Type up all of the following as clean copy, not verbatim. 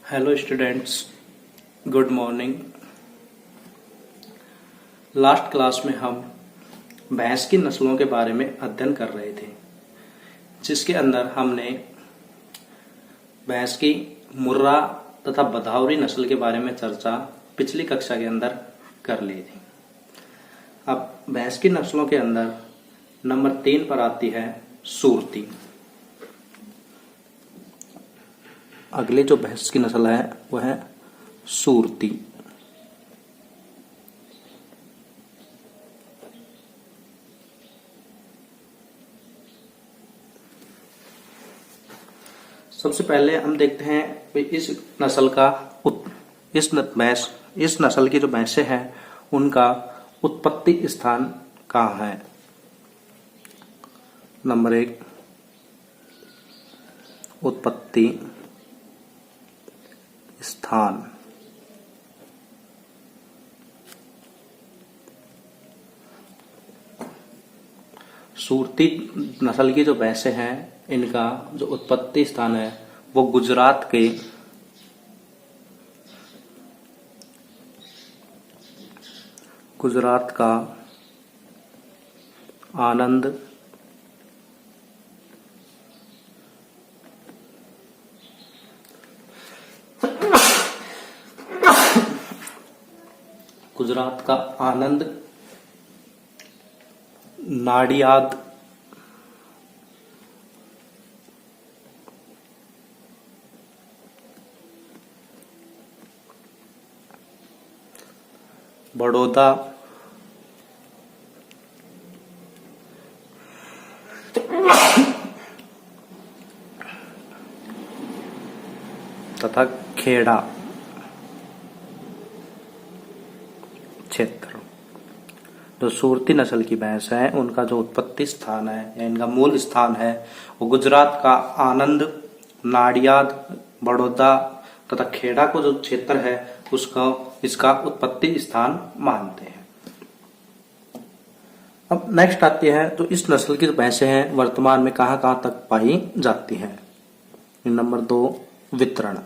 Hello students, good morning. Last class में हम भैंस की नस्लों के बारे में अध्ययन कर रहे थे, जिसके अंदर हमने भैंस की मुर्रा तथा बधावरी नस्ल के बारे में चर्चा पिछली कक्षा के अंदर कर ली थी। अब भैंस की नस्लों के अंदर नंबर 3 पर आती है सूरती। अगली जो भैंस की नस्ल है वह है सूरती। सबसे पहले हम देखते हैं इस नस्ल का इस नस्ल की जो भैंसें हैं उनका उत्पत्ति स्थान कहाँ है। नंबर 1, उत्पत्ति स्थान। सूरती नस्ल की जो भैंसें हैं इनका जो उत्पत्ति स्थान है वो गुजरात का आनंद नाडियाद बड़ौदा तथा खेड़ा क्षेत्र। जो सूरती नस्ल की भैंस है उनका जो उत्पत्ति स्थान है या इनका मूल स्थान है वो गुजरात का आनंद, नाडियाद, बड़ौदा तथा खेड़ा को जो क्षेत्र है उसका इसका उत्पत्ति स्थान मानते हैं। अब नेक्स्ट आती है तो इस नस्ल की जो भैंसें हैं वर्तमान में कहां कहां तक पाई जाती हैं। नंबर 2, वितरण।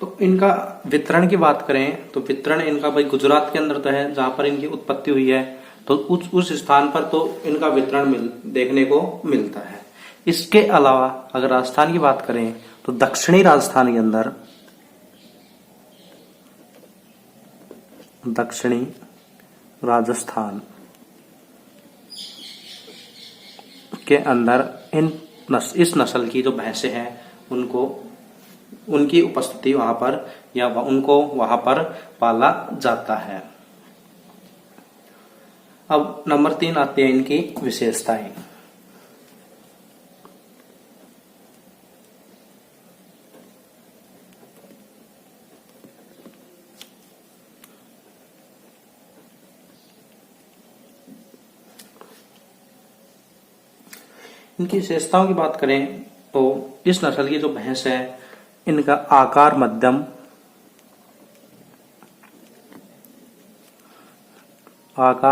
तो इनका वितरण की बात करें तो वितरण इनका भाई गुजरात के अंदर तो है जहां पर इनकी उत्पत्ति हुई है, तो उस स्थान पर तो इनका वितरण देखने को मिलता है। इसके अलावा अगर राजस्थान की बात करें तो दक्षिणी राजस्थान के अंदर दक्षिणी राजस्थान के अंदर इस नस्ल की जो भैंसें हैं उनकी उपस्थिति वहां पर या उनको वहां पर पाला जाता है। अब नंबर 3 आती है इनकी विशेषताएं। इनकी विशेषताओं की बात करें तो इस नस्ल की जो भैंस है इनका आकार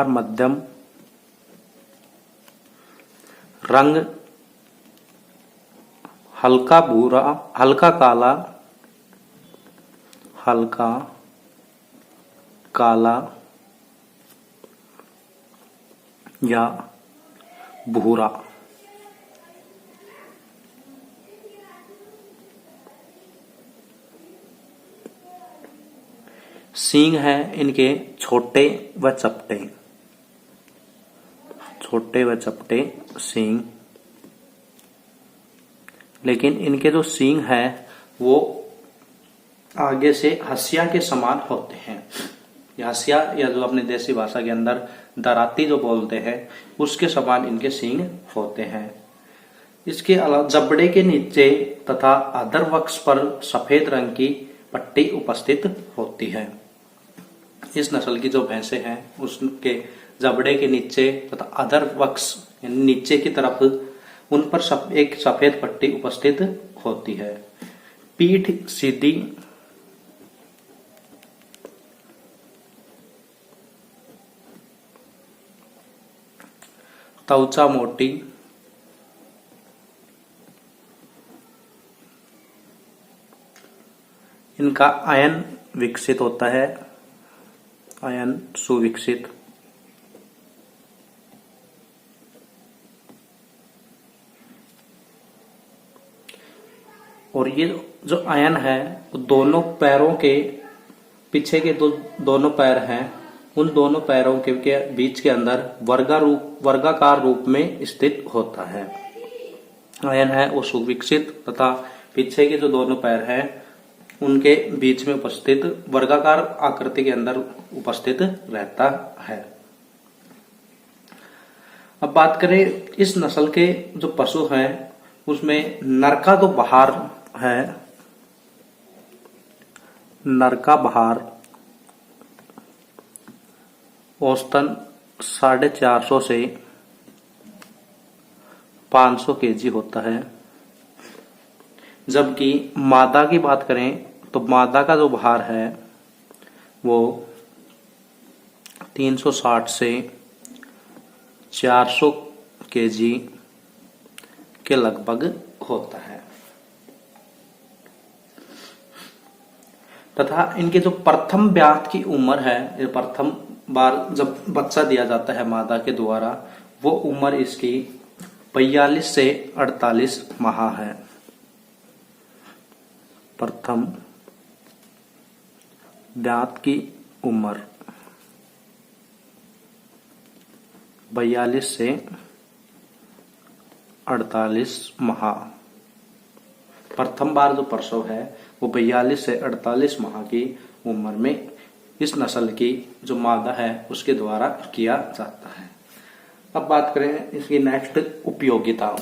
मध्यम, रंग हल्का भूरा, हल्का काला या भूरा। सींग है इनके छोटे व चपटे सींग, लेकिन इनके जो सींग है वो आगे से हंसिया के समान होते हैं। हंसिया या जो अपनी देसी भाषा के अंदर दराती जो बोलते हैं उसके समान इनके सींग होते हैं। इसके अलावा जबड़े के नीचे तथा अधर वक्ष पर सफेद रंग की पट्टी उपस्थित होती है। इस नस्ल की जो भैंसें हैं उसके जबड़े के नीचे तथा अधर वक्ष नीचे की तरफ उन पर एक सफेद पट्टी उपस्थित होती है। पीठ सीधी त्वचा मोटी, इनका आयन विकसित होता है, आयन सुविकसित, और ये जो आयन है वो दोनों पैरों के पीछे के दोनों पैर हैं, उन दोनों पैरों के बीच के अंदर वर्गाकार रूप में स्थित होता है। आयन है वो सुविकसित तथा पीछे के जो दोनों पैर हैं उनके बीच में उपस्थित वर्गाकार आकृति के अंदर उपस्थित रहता है। अब बात करें इस नस्ल के जो पशु हैं उसमें नर का तो बहार है, नर का बहार औसतन 450 से 500 केजी होता है, जबकि मादा की बात करें तो मादा का जो भार है वो 360 से 400 केजी के लगभग होता है। तथा इनके जो प्रथम ब्यात की उम्र है, ये प्रथम बार जब बच्चा दिया जाता है मादा के द्वारा, वो उम्र इसकी 42 से 48 माह है। प्रथम ब्यात की उम्र 42 से 48 माह। प्रथम बार जो प्रसव है वो 42 से 48 माह की उम्र में इस नस्ल की जो मादा है उसके द्वारा किया जाता है। अब बात करें इसकी नेक्स्ट उपयोगिता।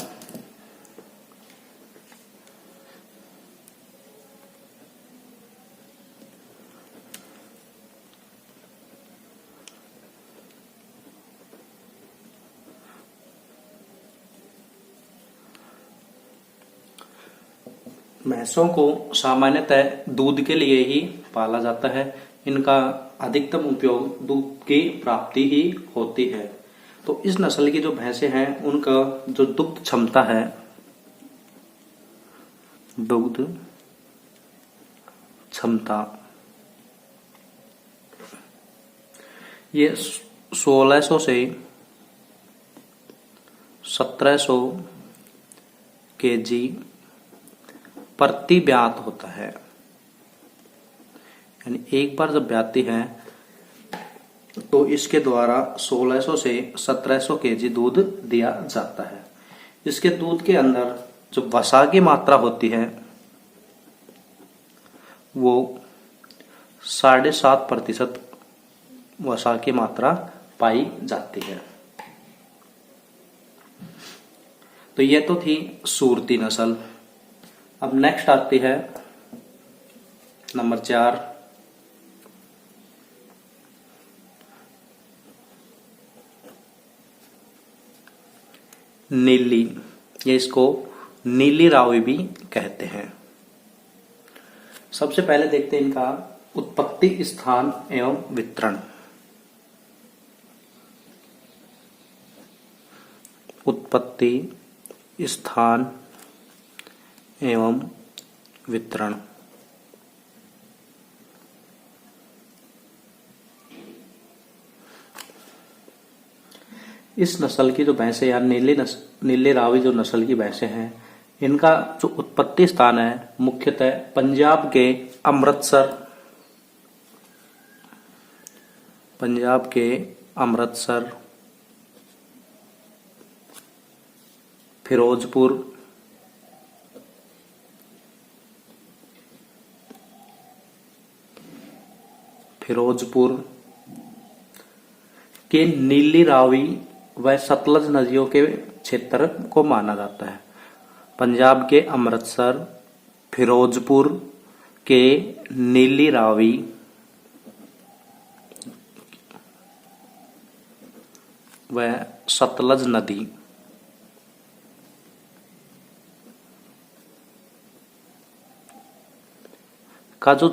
भैंसों को सामान्यतः दूध के लिए ही पाला जाता है। इनका अधिकतम उपयोग दूध की प्राप्ति ही होती है। तो इस नस्ल की जो भैंसें हैं उनका जो दुग्ध क्षमता है, दुग्ध क्षमता ये 1600 से 1700 केजी प्रति ब्यात होता है। यानी एक बार जब ब्याती है तो इसके द्वारा 1600 से 1700 केजी दूध दिया जाता है। इसके दूध के अंदर जो वसा की मात्रा होती है वो 7.5% वसा की मात्रा पाई जाती है। तो ये तो थी सूरती नस्ल। अब नेक्स्ट आती है नंबर 4 नीली। ये इसको नीली रावी भी कहते हैं। सबसे पहले देखते हैं इनका उत्पत्ति स्थान एवं वितरण। उत्पत्ति स्थान एवं वितरण। इस नस्ल की जो भैंसें या नीली रावी जो नस्ल की भैंसें हैं, इनका जो उत्पत्ति स्थान है मुख्यतः पंजाब के अमृतसर, फिरोजपुर के नीली रावी व सतलज नदियों के क्षेत्र को माना जाता है। पंजाब के अमृतसर, फिरोजपुर के नीली रावी व सतलज नदी का जो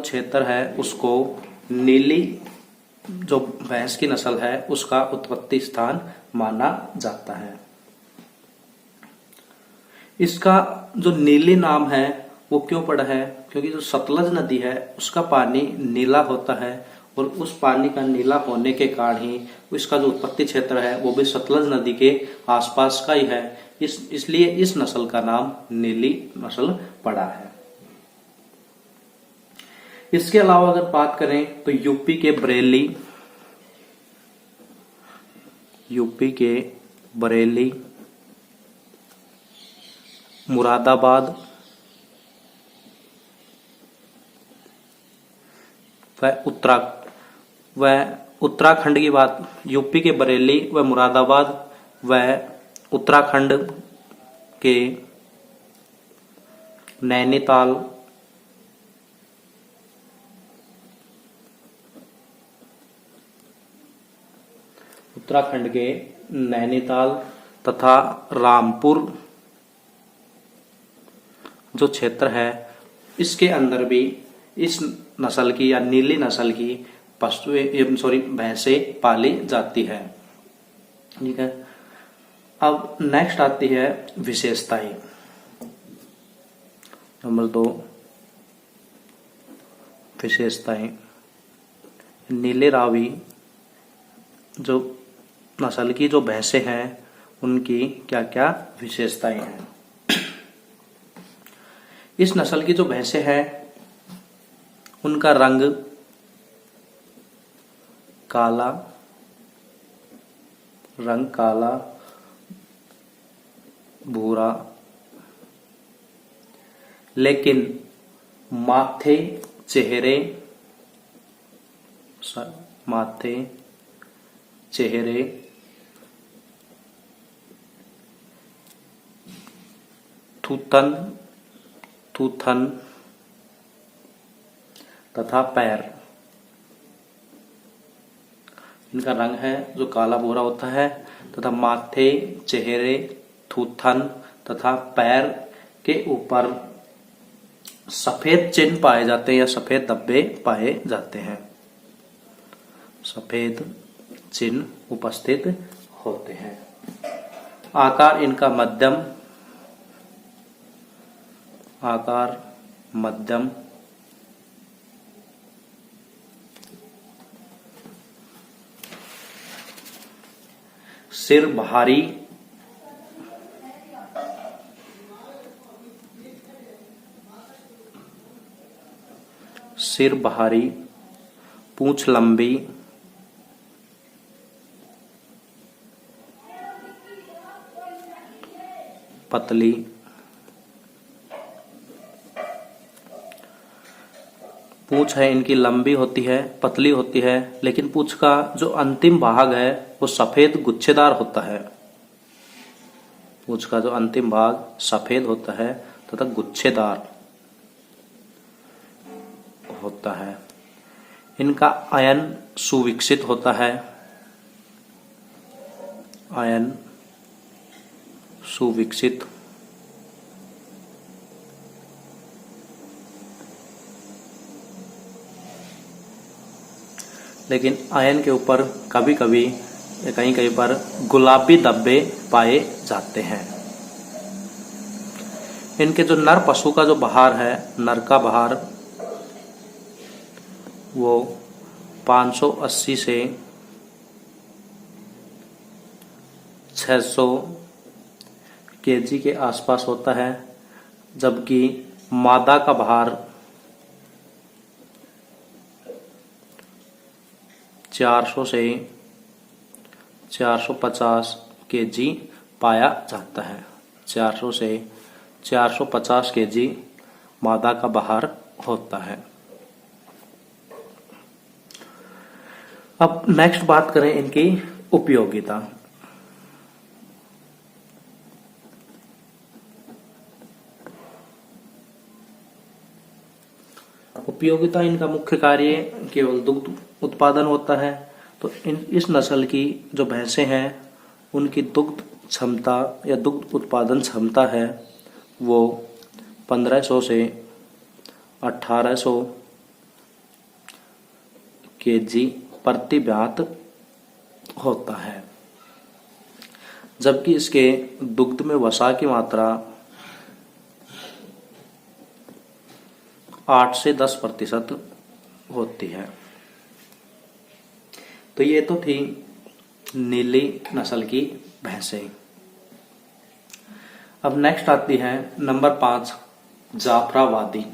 क्षेत्र है उसको नीली जो भैंस की नस्ल है उसका उत्पत्ति स्थान माना जाता है। इसका जो नीली नाम है वो क्यों पड़ा है? क्योंकि जो सतलज नदी है उसका पानी नीला होता है और उस पानी का नीला होने के कारण ही इसका जो उत्पत्ति क्षेत्र है वो भी सतलज नदी के आसपास का ही है। इसलिए इस नस्ल का नाम नीली नस्ल पड़ा है। इसके अलावा अगर बात करें तो यूपी के बरेली, मुरादाबाद व उत्तराखंड की बात, यूपी के बरेली व मुरादाबाद व उत्तराखंड के नैनीताल, उत्तराखंड के नैनीताल तथा रामपुर जो क्षेत्र है इसके अंदर भी इस नस्ल की या नीली नस्ल की भैंसें पाली जाती है। ठीक है। अब नेक्स्ट आती है विशेषताएं। नंबर 2 विशेषताएं। नीले रावी जो नस्ल की जो भैंसें हैं उनकी क्या क्या विशेषताएं हैं? इस नस्ल की जो भैंसें हैं उनका रंग काला भूरा, लेकिन माथे चेहरे थूथन तथा पैर, इनका रंग है जो काला भूरा होता है तथा माथे, चेहरे, थूथन तथा पैर के ऊपर सफेद चिन्ह पाए जाते हैं या सफेद धब्बे पाए जाते हैं। सफेद चिन्ह उपस्थित होते हैं। आकार इनका मध्यम, सिर भारी, पूंछ लंबी, पतली, पूंछ है इनकी लंबी होती है, पतली होती है, लेकिन पूंछ का जो अंतिम भाग है वो सफेद गुच्छेदार होता है। पूंछ का जो अंतिम भाग सफेद होता है तथा गुच्छेदार होता है। इनका आयन सुविकसित होता है। आयन सुविकसित, लेकिन आयन के ऊपर कभी कभी या कहीं कहीं पर गुलाबी धब्बे पाए जाते हैं। इनके जो नर पशु का जो बाहर है, नर का बाहर वो 580 से 600 केजी के आसपास होता है, जबकि मादा का भार 400 से 450 केजी पाया जाता है। 400 से 450 केजी मादा का बाहर होता है। अब नेक्स्ट बात करें इनकी उपयोगिता। उपयोगिता इनका मुख्य कार्य केवल दुग्ध उत्पादन होता है। तो इस नस्ल की जो भैंसें हैं उनकी दुग्ध क्षमता या दुग्ध उत्पादन क्षमता है वो 1500 से 1800 केजी प्रति ब्यात होता है, जबकि इसके दुग्ध में वसा की मात्रा 8 से 10% होती है। तो ये तो थी नीली नस्ल की भैंसें। अब नेक्स्ट आती है नंबर 5 जाफराबादी।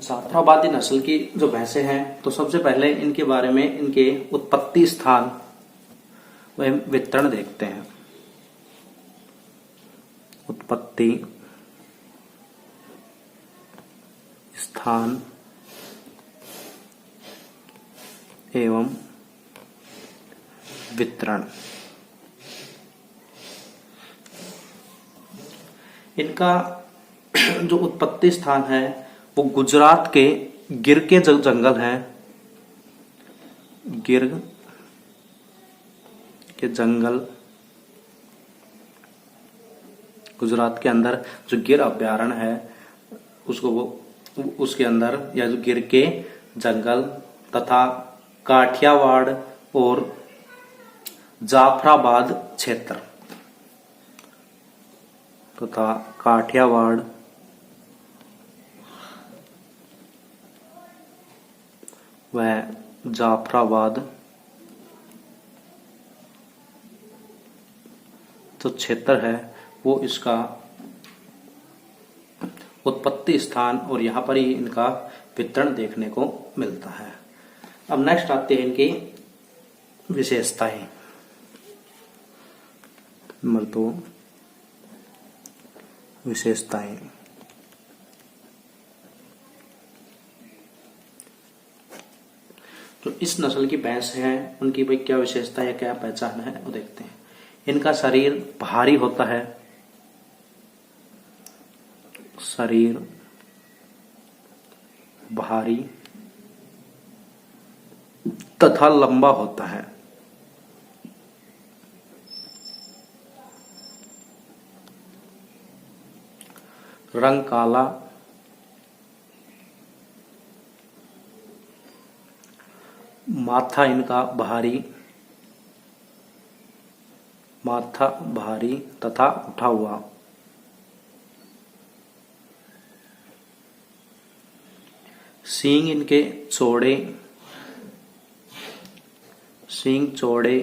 जाफराबादी नस्ल की जो भैंसें हैं, तो सबसे पहले इनके बारे में इनके उत्पत्ति स्थान व वितरण देखते हैं। उत्पत्ति स्थान एवं वितरण। इनका जो उत्पत्ति स्थान है वो गुजरात के गिर के जो जंगल हैं, गिर के जंगल, गुजरात के अंदर जो गिर अभ्यारण्य है उसको वो उसके अंदर, या जो गिर के जंगल तथा काठियावाड़ और जाफराबाद क्षेत्र तथा काठियावाड़ वह जाफराबाद जो क्षेत्र है वो इसका उत्पत्ति स्थान और यहाँ पर ही इनका वितरण देखने को मिलता है। अब नेक्स्ट आते हैं इनकी विशेषताएं। नंबर 2 विशेषताएं। तो इस नस्ल की भैंस हैं उनकी भाई क्या विशेषता है, क्या पहचान है वो देखते हैं। इनका शरीर भारी होता है, शरीर भारी तथा लंबा होता है। रंग काला, माथा इनका भारी, माथा भारी तथा उठा हुआ। सींग इनके चौड़े, सींग चौड़े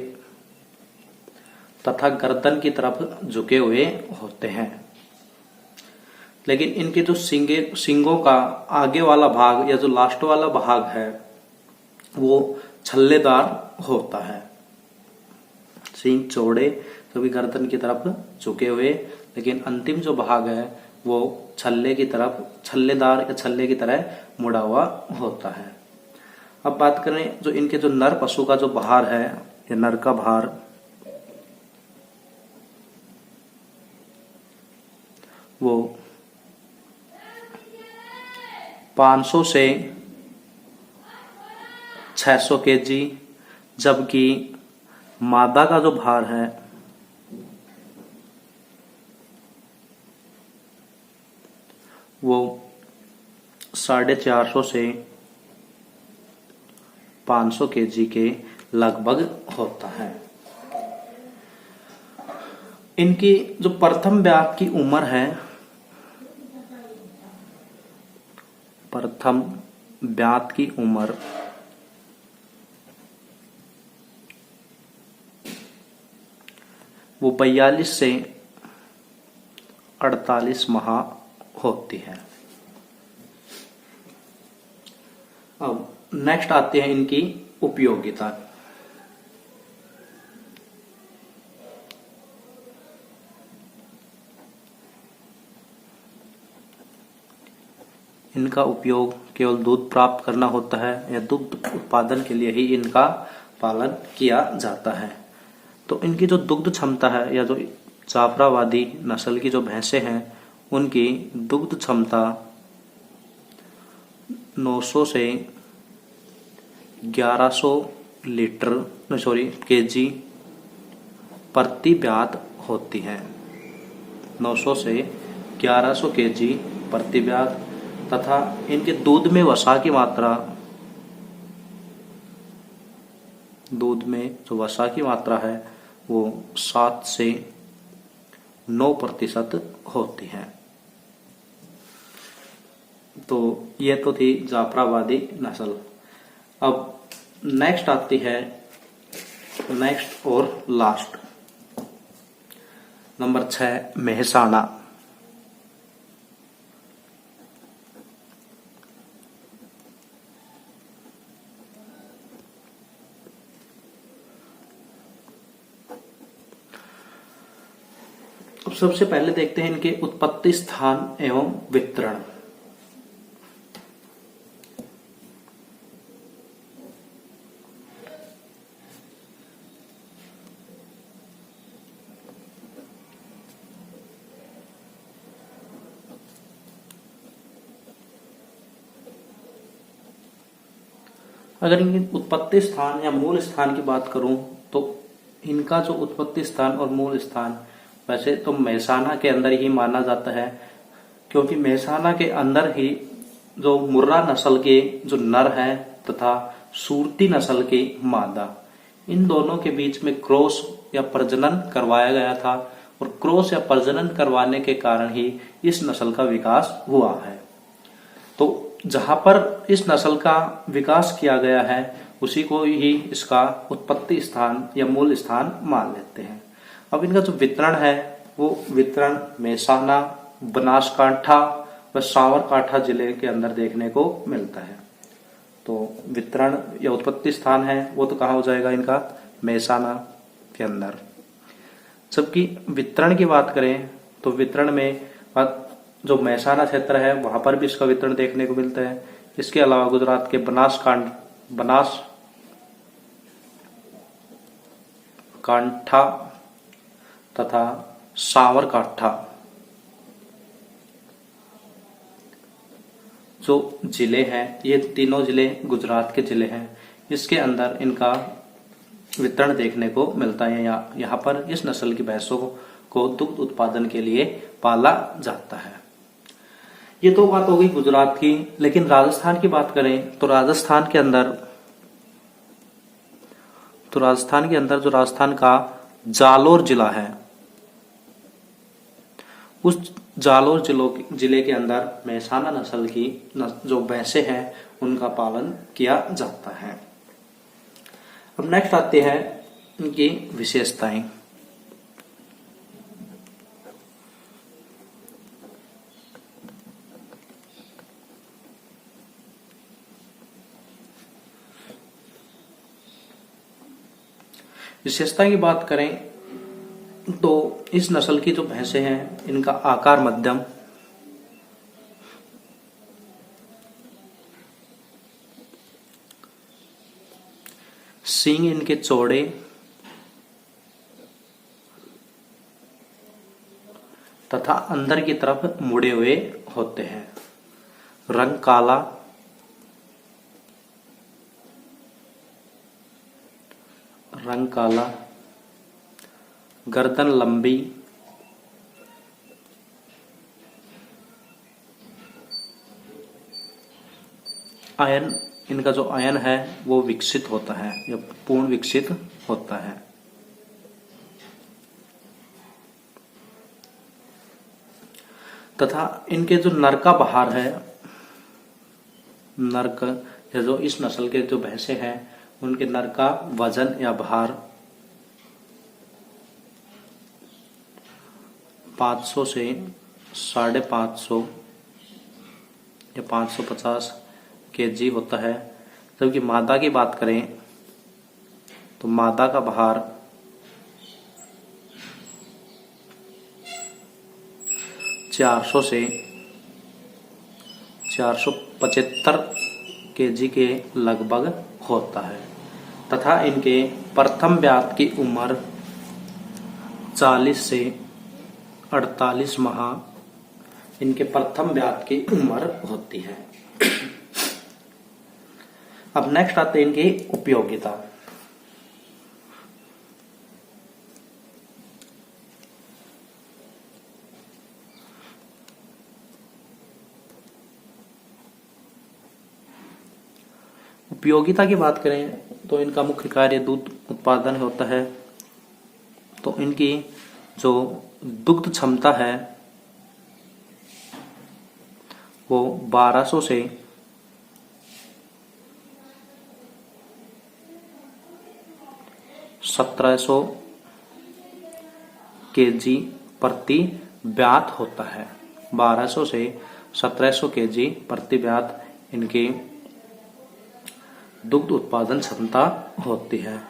तथा गर्दन की तरफ झुके हुए होते हैं। लेकिन इनके जो सींगों का आगे वाला भाग या जो लास्ट वाला भाग है वो छल्लेदार होता है। सींग चौड़े कभी गर्दन की तरफ झुके हुए, लेकिन अंतिम जो भाग है वो छल्ले की तरफ, छल्लेदार या छल्ले की तरह मुड़ा हुआ होता है। अब बात करें जो इनके जो नर पशु का जो भार है या नर का भार, वो 500 से 600 केजी, जबकि मादा का जो भार है वो 450 से 500 केजी के लगभग होता है। इनकी जो प्रथम ब्यात की उम्र है, प्रथम ब्यात की उम्र वो 42 से 48 माह होती है। अब नेक्स्ट आते हैं इनकी उपयोगिता। इनका उपयोग केवल दूध प्राप्त करना होता है या दुग्ध उत्पादन के लिए ही इनका पालन किया जाता है। तो इनकी जो दुग्ध क्षमता है या जो जाफराबादी नस्ल की जो भैंसें हैं उनकी दुग्ध क्षमता 900 से 1100 केजी प्रति ब्यात होती है। 900 से 1100 केजी प्रति ब्यात तथा इनके दूध में वसा की मात्रा, दूध में जो वसा की मात्रा है वो 7 से 9% होती है। तो ये तो थी जाफराबादी नस्ल। अब नेक्स्ट आती है, नेक्स्ट और लास्ट नंबर 6 मेहसाणा। अब सबसे पहले देखते हैं इनके उत्पत्ति स्थान एवं वितरण। अगर इनकी उत्पत्ति स्थान या मूल स्थान की बात करूं तो इनका जो उत्पत्ति स्थान और मूल स्थान वैसे तो मेहसाणा के अंदर ही माना जाता है, क्योंकि मेहसाणा के अंदर ही जो मुर्रा नस्ल के जो नर हैं तथा सूरती नस्ल के मादा, इन दोनों के बीच में क्रॉस या प्रजनन करवाया गया था और क्रॉस या प्रजनन करवाने के कारण ही इस नस्ल का विकास हुआ है। तो जहां पर इस नस्ल का विकास किया गया है उसी को ही इसका उत्पत्ति स्थान या मूल स्थान मान लेते हैं। अब इनका जो वितरण है वो वितरण मेहसाणा, बनासकांठा व साबरकांठा जिले के अंदर देखने को मिलता है। तो वितरण या उत्पत्ति स्थान है वो तो कहाँ हो जाएगा इनका, मेहसाणा के अंदर। जबकि वितरण की बात करें तो वितरण में जो मेहसाणा क्षेत्र है वहां पर भी इसका वितरण देखने को मिलता है। इसके अलावा गुजरात के बनासकांठा तथा साबरकांठा जो जिले हैं, ये तीनों जिले गुजरात के जिले हैं, इसके अंदर इनका वितरण देखने को मिलता है। यहाँ पर इस नस्ल की भैंसों को दुग्ध उत्पादन के लिए पाला जाता है। ये तो बात हो गई गुजरात की, लेकिन राजस्थान की बात करें तो राजस्थान के अंदर जो राजस्थान का जालोर जिला है, उस जालोर जिले के अंदर मेहसाणा नस्ल की जो भैंसें हैं उनका पालन किया जाता है। अब नेक्स्ट आते हैं इनकी विशेषताएं। विशेषता की बात करें तो इस नस्ल की जो भैंसें हैं इनका आकार मध्यम, सींग इनके चौड़े तथा अंदर की तरफ मुड़े हुए होते हैं। रंग काला, गर्दन लंबी, आयन, इनका जो आयन है वो विकसित होता है या पूर्ण विकसित होता है। तथा इनके जो नर का बहार है, नर का या जो इस नस्ल के जो भैंसे हैं उनके नर का वजन या भार 500 से 550 या 550 केजी होता है। जबकि मादा की बात करें तो मादा का भार 400 से 475 kg के लगभग होता है तथा इनके प्रथम ब्यात की उम्र 40 से 48 माह इनके प्रथम ब्यात की उम्र होती है। अब नेक्स्ट आते हैं इनकी उपयोगिता। उपयोगिता की बात करें तो इनका मुख्य कार्य दूध उत्पादन होता है। तो इनकी जो दुग्ध क्षमता है वो 1200 से 1700 kg प्रति ब्यात होता है। 1200 से 1700 kg प्रति ब्यात इनकी दुग्ध उत्पादन क्षमता होती है।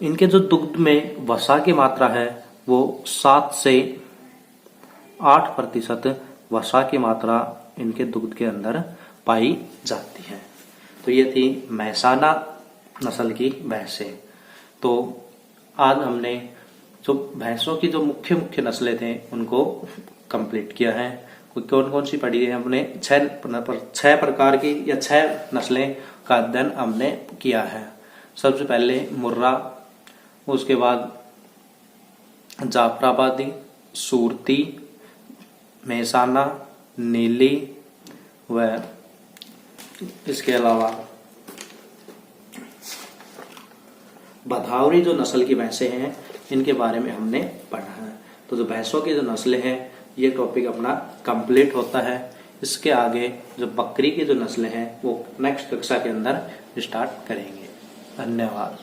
इनके जो दुग्ध में वसा की मात्रा है वो 7 से 8% वसा की मात्रा इनके दुग्ध के अंदर पाई जाती है। तो ये थी मेहसाना नस्ल की भैंसें। तो आज हमने जो भैंसों की जो मुख्य मुख्य नस्लें थे उनको कंप्लीट किया है। कौन कौन सी पढ़ी है हमने? 6 प्रकार की या 6 नस्लें का अध्ययन हमने किया है। सबसे पहले मुर्रा, उसके बाद जाफराबादी, सूरती, मेहसाना, नीली व इसके अलावा भदावरी जो नस्ल की भैंसें हैं इनके बारे में हमने पढ़ा है। तो जो भैंसों की जो नस्लें हैं ये टॉपिक अपना कंप्लीट होता है। इसके आगे जो बकरी की जो नस्लें हैं वो नेक्स्ट कक्षा के अंदर स्टार्ट करेंगे। धन्यवाद।